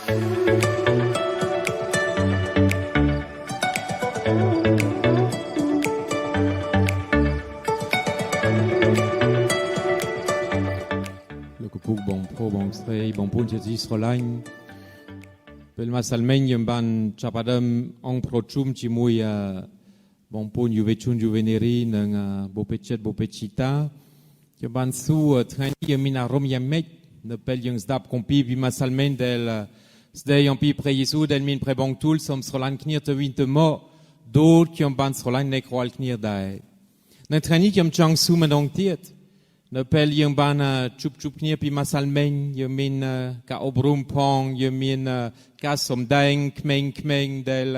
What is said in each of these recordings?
Puk bong pro bong stray bong pun je dis rolain pel masalmen yem ban chapadam ong pro chum chi mui bong pun juvechun juveneri nang bopechet bopechita yem ban su train yem mina rom yem mek ne pel yung zdap kompi bi masalmen del sdei yon pi pre Jesu del min pre bong tul som srolan knir te winte mo dol yem ban srolan nek roal knir dai ne train yem chang su mandong tiet ne pel yung ban chup chup knir pi masalmen yung min ka obrum pong yung min ka somdaing kmeng del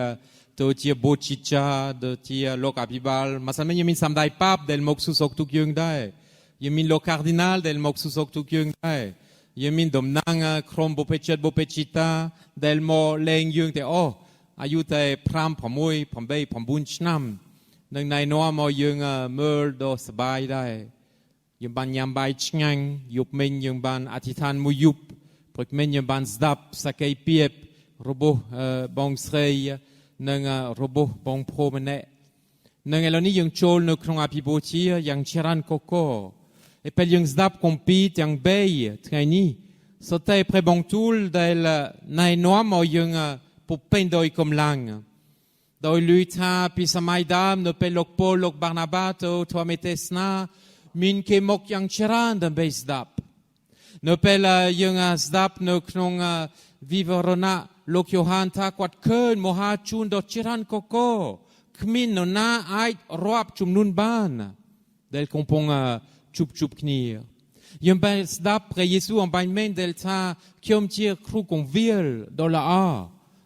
to tia bochicha de tia lokabibal masalmen yung min samdai pap del moksu sok tuk yung dai yung min lo cardinal del moksu sok tuk yung dai yung min domnang krom bopechita del mo leng yung te ayu te pram pamui pambei pambun chnam nang nai no mo yung mer do sabai dai yung ban yam bai chngang yup men yung ban atitan mu yup prik men yung ban zdap sakay piep robo bong srei nang robo bong pro mene nang eloni yung chol no krong apibochi yang chiran koko e pel yung zdap compit yang bay traini sote pre bong tul del nai noam o yung pupendoi kom lang doi luita pisamai dam no pel lok pol lok barnabato to metesna min ke mok yang chiran dan bay zdap no pel yung zdap no krong vivorona lok yohan ta kwat kön moha chun do chiran koko kmin no na ait roap chum nun ban del kompong chup chup knir yung bay zdap pre Jesu en bain men del ta kiom tir kru kon vil do la a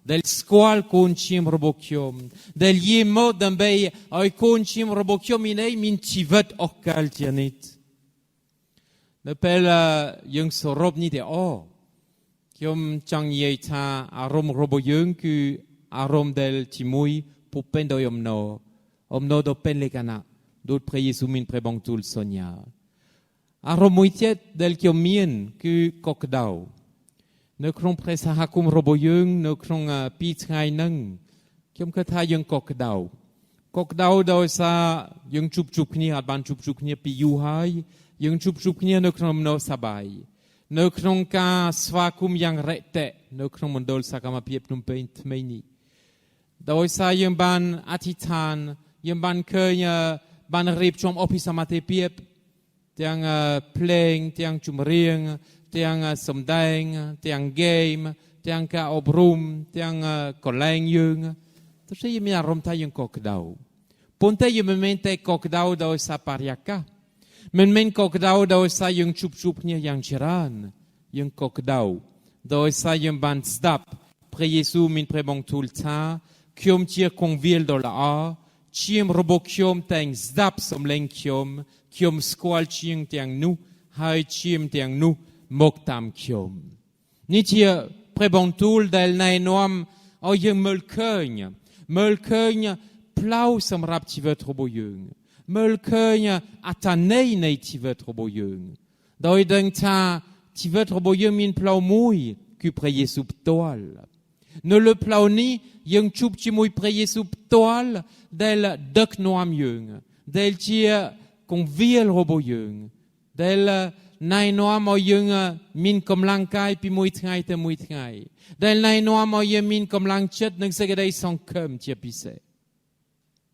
del squal kon chim robokiom del yemo dan bay ay kon chim robokiom inei min tivet okal tianit ne pel yung sorob ni de kiom chang ye ta arom roboyung ku arom del timui pupendo omno do pen le kana dot pre Jesu min pre bong tul sonia arom muitiet del kiom mien ku kokdau ne krong presa hakum roboyung ne krong pitngai nang kiom ka tha yung kokdau do sa yung chup chup ni at ban chup chup ni pi yu hai yung chup chup ni ne krong no sabai ne krong ka swakum yang rete ne krong mondol sa kama piep num paint meini do sa yung ban atitan yung ban kenya ban rip chom opisamate piep tiang playing tiang chumrieng tiang somdaing tiang game tiang ka obrum tiang koleng yung to se yemi arom ta yung kokdau ponte yemi mente kokdau do sa pariaka men kokdau do sa yung chup chup ni yang chiran yung kokdau do sa yung ban zdap pre Jesu min pre bong tulta kiom tir konvil do la a chim robokiom tang zdap som leng kiom squal ching tiang nu hai chim tiang nu mok tam kiom ni tia pre bong tul del nai noam o yung melkeugne plau som rap ti vet roboyung melkeugne atanei nei ti vet roboyung doi deng ta ti vet roboyung min plau mui ku pre Jesu toal ne le plau ni yung chup ti mui pre Jesu toal del dek noam yung del tia kon viel roboyung del nai noam o yung min kom lang kai pi mui tngai te mui tngai del nai noam o yung min kom lang chet nang segedai son kem tia pise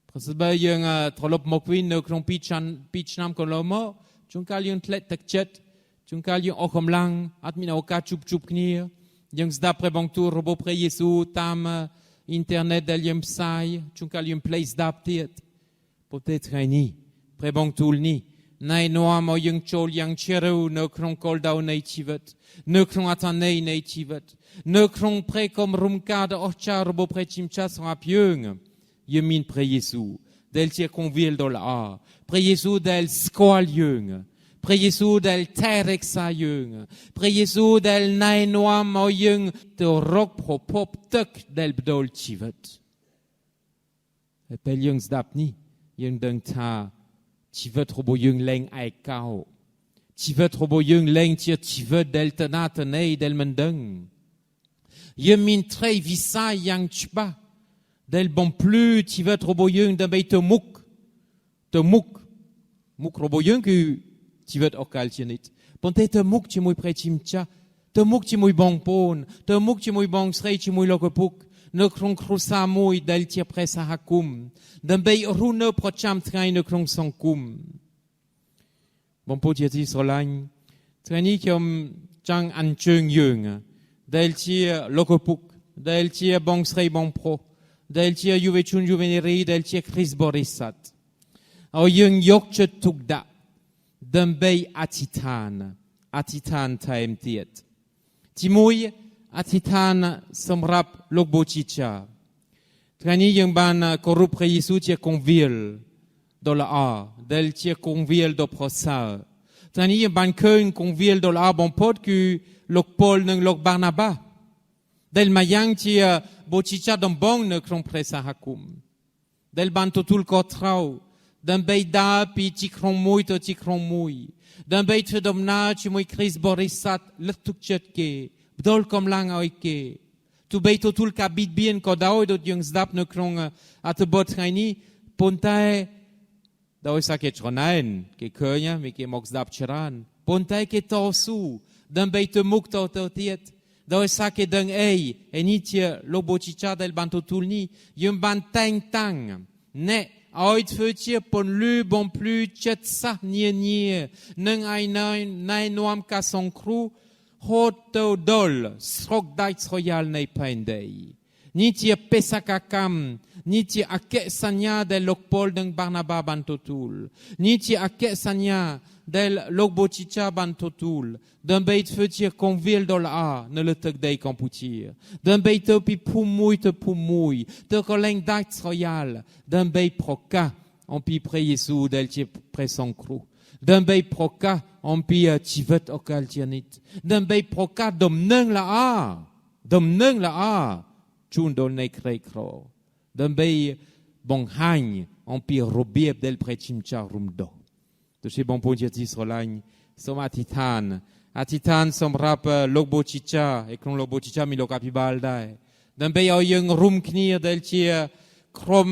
presba yung trolop mokwin no krong pichnam kolomo chungkal yung tlet tak chet chungkal yung okom lang at min oka chup chup knir yung zda pre bong tour robo pre Jesu tam internet del yung psai chungkal yung place dap tiet peut-être ni pre bong tour ni nai noam o yung chol yang cherou no krong kol dau nei tivet no krong atanei nei tivet no krong pre kom rumkade ocha robo pre chimcha son apiung yemin pre Jesu del tia convil do la a pre Jesu del squal yung pre Jesu del terek sa yung pre Jesu del nai noam o yung to rok pro pop tek del bdol tivet e pel yung zdapni yung deng ta ti vet robo yung leng ai kao ti vet robo yung leng ti vet del tanat nei del mendeng យើងមានត្រីវិស័យយ៉ាងច្បាស់ដែលបំភ្លឺជីវិតរបស់យើងដើម្បីទៅមុខមុខរបស់យើងគឺជីវិតអកលជានិច្ចប៉ុន្តែទៅមុខជាមួយព្រះជាម្ចាស់ទៅមុខជាមួយបងប្អូនទៅមុខជាមួយបងស្រីជាមួយលោកឪពុកនៅក្នុងគ្រួសារមួយដែលជាព្រះសហគមន៍ដើម្បីរស់នៅប្រចាំថ្ងៃនៅក្នុងសង្គមបងប្អូនជាទីស្រឡាញ់ថ្ងៃនេះខ្ញុំចង់អញ្ជើញយើងដែលជាលោកឪពុកដែលជាបងស្រីបងប្អូនដែលជាយុវជនយុវនារីដែលជាគ្រីស្ទបរិស័ទឲ្យយើងយកចិត្តទុកដាក់ដើម្បីអធិដ្ឋានថែមទៀតទីមួយអធិដ្ឋានសម្រាប់លោកបូជីចាថ្ងៃនេះយើងបានគោរពព្រះយេស៊ូវជាគង្វាលដ៏ល្អដែលជាគង្វាលដ៏ប្រសើរថ្ងៃនេះយើងបានឃើញគង្វាលដ៏ល្អបំផុតគឺលោកប៉ូលនិងលោកបាណាបាដែលមកយ៉ាងជាបូជីចាដំបងនៅក្នុងព្រះសហគមន៍ដែលបានទទួលខុសត្រូវដើម្បីដើរពីទីក្រុងមួយទៅទីក្រុងមួយដើម្បីធ្វើដំណើរជាមួយគ្រីស្ទបរិស័ទលើកទឹកចិត្តគេផ្ដល់កម្លាំងឲ្យគេទោះបីទទួលការបៀតបៀនក៏ដោយដូចយើងស្ដាប់នៅក្នុងអត្ថបទថ្ងៃនេះប៉ុន្តែដោយសារគេច្រណែនគេឃើញមានគេមកស្ដាប់ច្រើនប៉ុន្តែគេតស៊ូដើម្បីទៅមុខទៅទៀតដោយសារគេដឹងអីនេះជាលោកបូជីចាដែលបានទទួលនេះយើងបានតែងតាំងណែឲ្យធ្វើជាពន្លឺបំភ្លឺចិត្តសាសនានានឹងឯណែនាំការសង្គ្រោះហូតទៅដល់ស្រុកដាច់ស្រយាលនៃផែនដីនេះជាបេសកកម្មនេះជាអក្ខសញ្ញាដែលលោកប៉ូលនិងបាណាបាបានទទួលនេះជាអក្ខសញ្ញាដែលលោកបូជីចាបានទទួលដើម្បីធ្វើជាគង្វាលដ៏ល្អនៅលើទឹកដីកម្ពុជាដើម្បីទៅពីភូមិមួយទៅភូមិមួយទៅកន្លែងដាច់ស្រយាលដើម្បីប្រកាសអំពីព្រះយេស៊ូវដែលជាព្រះសង្គ្រោះដើម្បីប្រកាសអំពីជីវិតអកលជានិច្ចដើម្បីប្រកាសដំណឹងល្អជូនដល់អ្នកក្រីក្រដើម្បីបង្ហាញអំពីរបៀបដែលព្រះជាម្ចាស់រំដោះទោះជាបងប្អូនជាទីស្រឡាញ់សូមអធិដ្ឋានសម្រាប់លោកបូជីចាហើយក្នុងលោកបូជីចាមានលោកអភិបាលដែរដើម្បីឲ្យយើងរួមគ្នាដែលជាក្រុម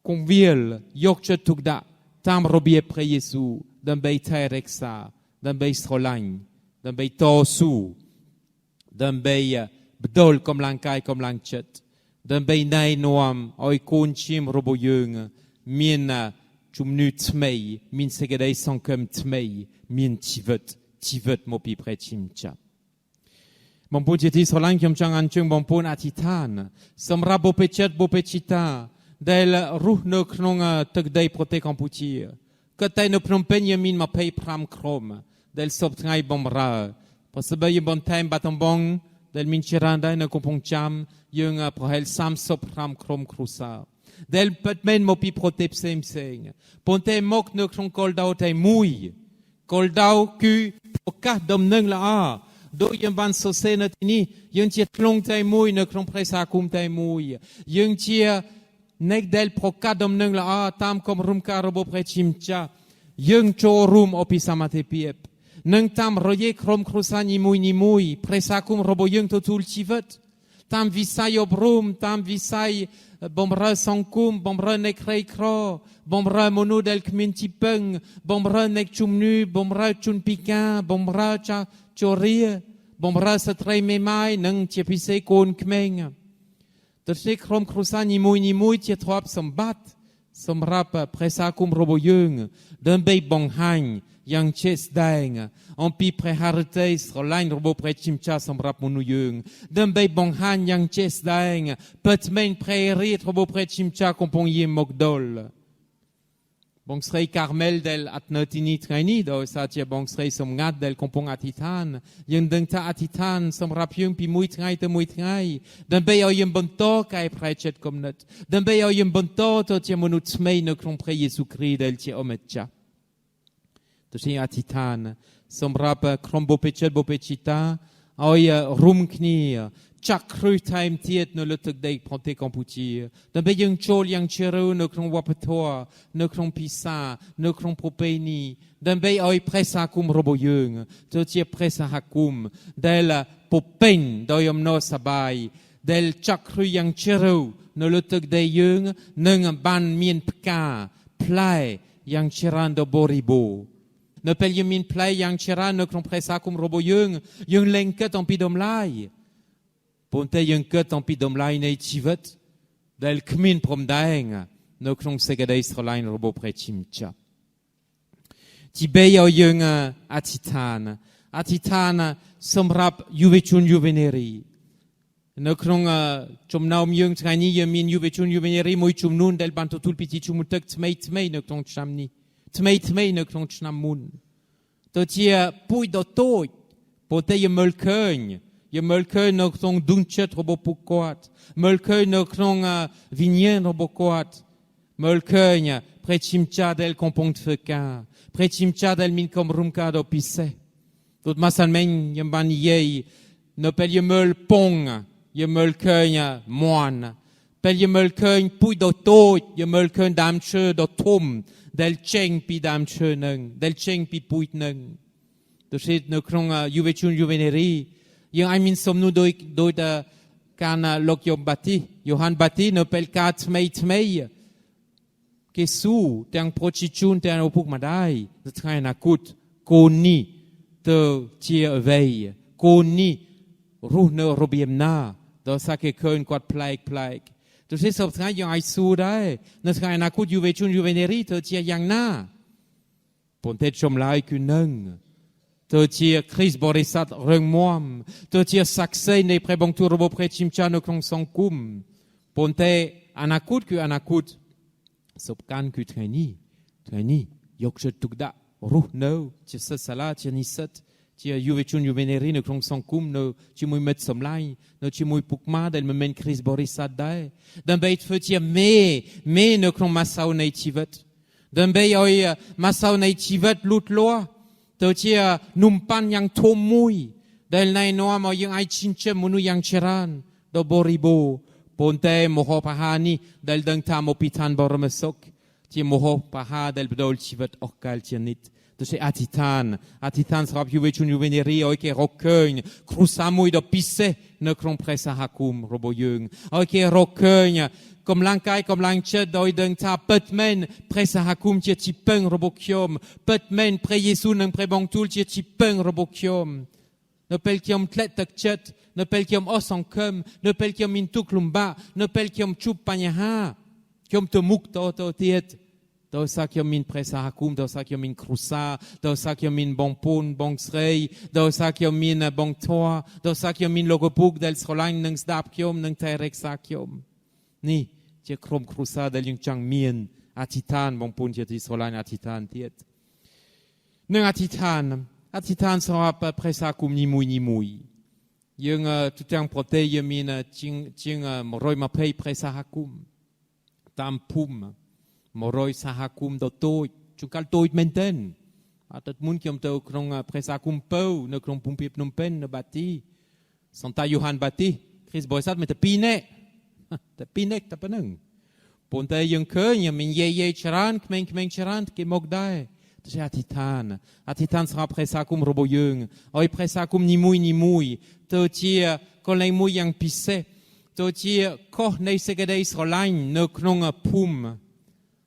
គង្វាលយកចិត្តទុកដាក់តាមរបៀបព្រះយេស៊ូវដើម្បីថែរក្សាដើម្បីស្រឡាញ់ដើម្បីតស៊ូដើម្បីបដូរកម្លាំងកាយកម្លាំងចិត្តដើម្បីណែនាំឲ្យកូនឈាមរបស់យើងមានជំនឿថ្មីមានសេចក្តីសង្ឃឹមថ្មីមានជីវិតមកពីព្រះជាម្ចាស់បងប្អូនជាទីស្រឡាញ់ខ្ញុំចង់អញ្ជើញបងប្អូនអធិដ្ឋានសម្រាប់បុព្វជិតបុព្វជិតាដែលរស់នៅក្នុងទឹកដីប្រទេសកម្ពុជាក៏តែនៅភ្នំពេញយើងមាន25ក្រុមដែលសពថ្ងៃបំរើប្រសិនបើយើងបន្ថែមបាត់ដំបងដែលមានច្រើនដែរនៅកំពង់ចាមយើងប្រហែល35ក្រុមគ្រួសារដែលពិតមែនមកពីប្រទេសផ្សេងប៉ុន្តែមកនៅក្នុងគោលដៅតែមួយគោលដៅគឺប្រកាសដំណឹងល្អដូចយើងបានសរសេរនៅទីនេះយើងជាធ្លុងតែមួយនៅក្នុងព្រះសហគមន៍តែមួយយើងជាអ្នកដែលប្រកាសដំណឹងល្អតាមគម្រោងការរបស់ព្រះជាម្ចាស់យើងចូលរួមអភិសមត្ថភាពនឹងតាមរយៈក្រុមគ្រួសារនីមួយព្រះសហគមន៍របស់យើងទទួលជីវិតតាមវិស័យអប់រំតាមវិស័យបំរើសង្គមបំរើអ្នកក្រីក្របំរើមនុស្សដែលគ្មានទីពឹងបំរើអ្នកជំងឺបំរើជនពិការបម្រើចាស់ជរាបំរើស្ត្រីមេម៉ាយនិងជាពិសេសកូនក្មេងទៅជាក្រុមគ្រួសារនីមួយជាទ្រព្យសម្បត្តិសម្រាប់ព្រះសហគមន៍របស់យើងដើម្បីបង្ហាញយ៉ាងជាក់ស្ដែងអំពីព្រះハរតីស្រឡាញ់របស់ព្រះជាម្ចាស់សម្រាប់មនុស្សយើងដើម្បីបង្ហាញយ៉ាងជាក់ស្ដែងពិតមែនព្រះរាជរបស់ព្រះជាម្ចាស់កំពុងយាងមកដល់បងស្រីកាមេលដែលអត់នៅទីនេះថ្ងៃនេះដោយសារជាបងស្រីសម្ងាត់ដែលកំពុងអធិដ្ឋានយើងដឹងថាអធិដ្ឋានសម្រាប់យើងពីមួយថ្ងៃទៅមួយថ្ងៃដើម្បីឲ្យយើងបន្តកែប្រែចិត្តគំនិតដើម្បីឲ្យយើងបន្តទៅជាមនុស្សថ្មីនៅក្នុងព្រះយេស៊ូវគ្រីស្ទដែលជាអម្ចាស់ទោះជាអធិដ្ឋានសម្រាប់ក្រុមបុព្វជិតបុព្វជិតាឲ្យរួមគ្នា ចាក់គ្រឹះថែមទៀតនៅលើទឹកដីប្រទេសកម្ពុជាដើម្បីយើងចូលយ៉ាងជ្រៅនៅក្នុងវប្បធម៌នៅក្នុងភាសានៅក្នុងប្រពៃណីដើម្បីឲ្យព្រះសហគមន៍របស់យើងទៅជាព្រះសហគមន៍ដែលពុពេញដោយអំណរសប្បាយដែលចាក់គ្រឹះយ៉ាងជ្រៅនៅលើទឹកដីយើងនឹងបានមានផ្កាផ្លែយ៉ាងច្រើនដ៏បរិបូរណ៍នៅពេលយើងមានផ្លែយ៉ាងច្រើននៅក្នុងព្រះសហគមន៍របស់យើងលែងគិតអំពីតម្លៃប៉ុន្តែយើងគិតអំពីតម្លៃនៃជីវិតដែលគ្មានព្រំដែននៅក្នុងសេចក្តីស្រឡាញ់របស់ព្រះជាម្ចាស់ទីបីឲ្យយើងអធិដ្ឋានសម្រាប់យុវជនយុវនារីនៅក្នុងចំណោមយើងថ្ងៃនេះយើងមានយុវជនយុវនារីមួយចំនួនដែលបានទទួលពិធីជុំទឹកថ្មីនៅក្នុងឆ្នាំនេះថ្មីនៅក្នុងឆ្នាំមុនទៅជាពុយដ៏តូចប៉ុន្តែយើងមើលឃើញនៅក្នុងដួងចិត្តរបស់ពួកគាត់មើលឃើញនៅក្នុងវិញ្ញាណរបស់គាត់មើលឃើញព្រះជាម្ចាស់ដែលកំពុងធ្វើការព្រះជាម្ចាស់ដែលមានគម្រោងការដ៏ពិសេសទូតម្សិលមិញយើងបាននិយាយនៅពេលយើងមើលពងយើងមើលឃើញមាន់ពេលយើងមើលឃើញពុយដ៏តូចយើងមើលឃើញដើមឈើដ៏ធំដែលចេញពីដើមឈើនឹងដែលចេញពីពុយនឹងដូច្នេះនៅក្នុងយុវជនយុវនារីយើងអាចមានសំណួរដោយការលោកយូហានបាទីនៅពេលការថ្មីគេស៊ូទាំងប្រជាជនទាំងឪពុកម្ដាយនៅថ្ងៃអនាគតកូននេះទៅជាអ្វីកូននេះរស់នៅរបៀបណាដោយសារគេឃើញគាត់ប្លែកដូច្នេះសប្តាហ៍យើងអាចស៊ូដែរនៅថ្ងៃអនាគតយុវជនយុវនារីទៅជាយ៉ាងណាប៉ុន្តែចម្លើយគឺនឹងទៅជាគ្រីស្ទបរិស័ទរឹងមាំទៅជាសាក្សីនៃព្រះបង្ទូលរបស់ព្រះជាម្ចាស់នៅក្នុងសង្គមប៉ុន្តែអនាគតគឺអនាគតសុបកានគឺថ្ងៃនេះយកចិត្តទុកដាក់រស់នៅជាសិស្សសាលាជានិស្សិតជាយុវជនយុវនារីនៅក្នុងសង្គមនៅជាមួយមិត្តសម្លាញ់នៅជាមួយពុកម៉ាដែលមិនមែនគ្រីស្ទបរិស័ទដែរដើម្បីធ្វើជាមេនៅក្នុងម៉ាសៅនៃជីវិតដើម្បីឲ្យម៉ាសៅនៃជីវិតលូតលាស់ទៅជានំប៉័នយ៉ាងធំមួយដែលណែនាំឲ្យយើងអាចចិញ្ចឹមមនុស្សយ៉ាងច្រើនដ៏បរិបូរណ៍ប៉ុន្តែមហោបអាហារនេះដែលដឹងថាមកពីឋានបរមសុខជាមហោបអាហារដែលបដូរជីវិតអស់កលជានិច្ចដូច្នេះអធិដ្ឋានសម្រាប់យុវជនយុវនារីឲ្យគេរកឃើញគ្រួសារមួយដ៏ពិសេសនៅក្នុងព្រះសហគមន៍របស់យើងឲ្យគេរកឃើញកម្លាំងកាយកម្លាំងចិត្តដោយដឹងថាពិតមែនព្រះសហគមន៍ជាទីពឹងរបស់ខ្ញុំពិតមែនព្រះយេស៊ូវនិងព្រះបង្ទូលជាទីពឹងរបស់ខ្ញុំនៅពេលខ្ញុំធ្លាក់ទឹកចិត្តនៅពេលខ្ញុំអស់សង្ឃឹមនៅពេលខ្ញុំមានទុក្ខលំបាកនៅពេលខ្ញុំជួបបញ្ហាខ្ញុំទៅមុខទៅទៀតដោយសារខ្ញុំមានព្រះសហគមន៍ដោយសារខ្ញុំមានគ្រួសារដោយសារខ្ញុំមានបងប្អូនបងស្រីដោយសារខ្ញុំមានបងធွာដោយសារខ្ញុំមានលោកឪពុកដែលស្រឡាញ់និងស្ដាប់ខ្ញុំនិងថែរក្សាខ្ញុំនេះជាក្រុមគ្រួសារដែលយើងចង់មានអធិដ្ឋានបងប្អូនជាទីស្រឡាញ់អធិដ្ឋានទៀតនឹងអធិដ្ឋានសម្រាប់ព្រះសហគមន៍នីមួយយើងទូទាំងប្រទេសយើងមានជាង120ព្រះសហគមន៍តាមភូមិ100សហគមន៍ដ៏តូចជួនកាលតូចមែនទែនអត់មុនខ្ញុំទៅក្នុងព្រះសហគមន៍ពៅនៅក្នុងភូមិភាគភ្នំពេញនៅបាទីសង្តាយូហានបាទីគ្រីស្ទបរិស័ទមានតែ2នាក់តែប៉ុណ្្នឹងប៉ុន្តែយើងឃើញមានយាយច្រើនក្មេងៗច្រើនគេមកដែរទៅអធិដ្ឋានសម្រាប់ព្រះសហគមន៍របស់យើងឲ្យព្រះសហគមន៍នីមួយទៅជាកន្លែងមួយយ៉ាងពិសេសទៅជាខុសនៃសេចក្តីស្រឡាញ់នៅក្នុងភូមិ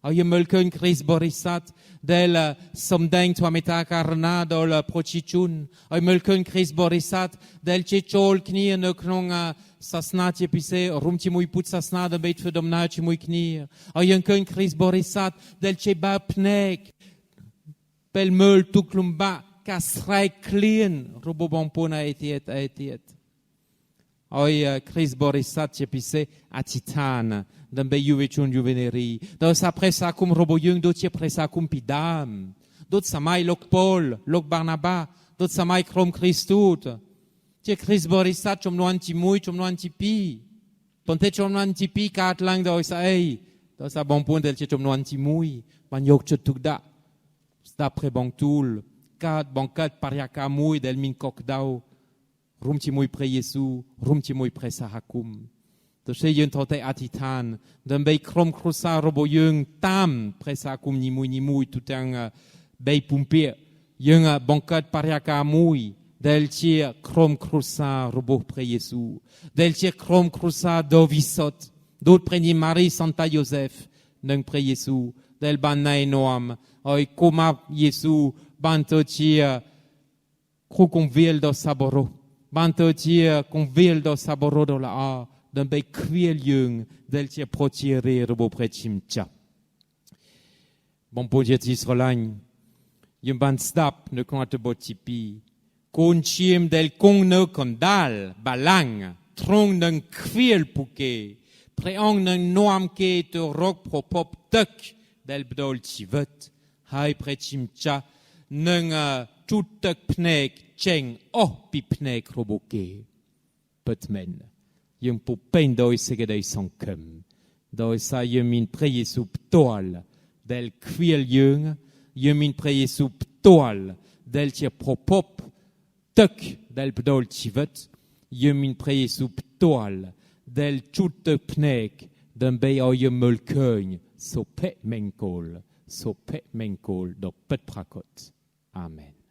ហើយយើងមើលឃើញគ្រីស្ទបរិស័ទដែលសម្ដែងធម៌មេត្តាករុណាដល់ប្រជាជនហើយមើលឃើញគ្រីស្ទបរិស័ទដែលជាចូលគ្នានៅក្នុងសាសនាជាពិសេសរួមជាមួយពុទ្ធសាសនាដើម្បីធ្វើដំណើរជាមួយគ្នាហើយយើងឃើញគ្រីស្ទបរិស័ទដែលជាបើភ្នែកពេលមើលទុក្ខលំបាកការស្រែកឃ្លានរបស់បងប្អូនឯទៀតហើយគ្រីស្ទបរិស័ទជាពិសេសអធិដ្ឋានដើម្បីយុវជនយុវនារីដោយសារព្រះសហគមន៍របស់យើងដូចជាព្រះសហគមន៍ពីដើមដូចសម័យលោកប៉ូលលោកបាណាបាដូចសម័យក្រុមគ្រីស្ទូតជាគ្រីស្ទបរិស័ទចំនួនទី1ចំនួនទី2ប៉ុន្តែចំនួនទី2កើតឡើងដោយសារអីដោយសារបងប្អូនដែលជាចំនួនទី1បានយកចិត្តទុកដាក់ស្ដាប់ព្រះបង្ទូលបង្កើតបរិយាកាសមួយដែលមានកក់ក្ដៅ ร่วมជាមួយព្រះយេស៊ូវរួមជាមួយព្រះសហគមន៍ទោះជាយើងត្រូវតែអធិដ្ឋានដើម្បីក្រុមគ្រួសាររបស់យើងតាមព្រះសហគមន៍នីមួយៗទូទាំងបីពុម្ពាយើងបង្កើតបរិយាកាសមួយដែលជាក្រុមគ្រួសាររបស់ព្រះយេស៊ូវដែលជាក្រុមគ្រួសារដ៏វិសុទ្ធដូចព្រះនាងម៉ារីសន្តាយូសេហ្វនិងព្រះយេស៊ូវដែលបានណែនាំឲ្យកុមារយេស៊ូវបានទៅជាគ្រូគង្វាលដ៏សប្បុរសបានទៅជាគង្វាលដ៏សប្បុរសដ៏ល្អដើម្បីខ្វៀលយើងដែលជាប្រជារាស្ត្ររបស់ព្រះជាម្ចាស់បងប្អូនជាទីស្រឡាញ់យើងបានស្ដាប់នៅក្នុងអត្ថបទទី2កូនឈាមដែលគង់នៅកណ្ដាលបល្ល័ង្កទ្រង់នឹងខ្វៀលពួកគេព្រះអង្គនឹងនាំគេទៅរកប្រភពទឹកដែលផ្ដល់ជីវិតហើយព្រះជាម្ចាស់នឹងជូតទឹកភ្នែកចេញអស់ពីភ្នែករបស់គេពិតមែនយើងពុពេញដោយសេចក្តីសង្ឃឹមដោយសារយើងមានព្រះយេស៊ូវផ្ទាល់ដែលខ្វៀលយើងមានព្រះយេស៊ូវផ្ទាល់ដែលជាប្រភពទឹកដែលផ្ដល់ជីវិតយើងមានព្រះយេស៊ូវផ្ទាល់ដែលជូតទឹកភ្នែកដើម្បីឲ្យយើងមើលឃើញសុភមង្គលដ៏ពិតប្រាកដអាមែន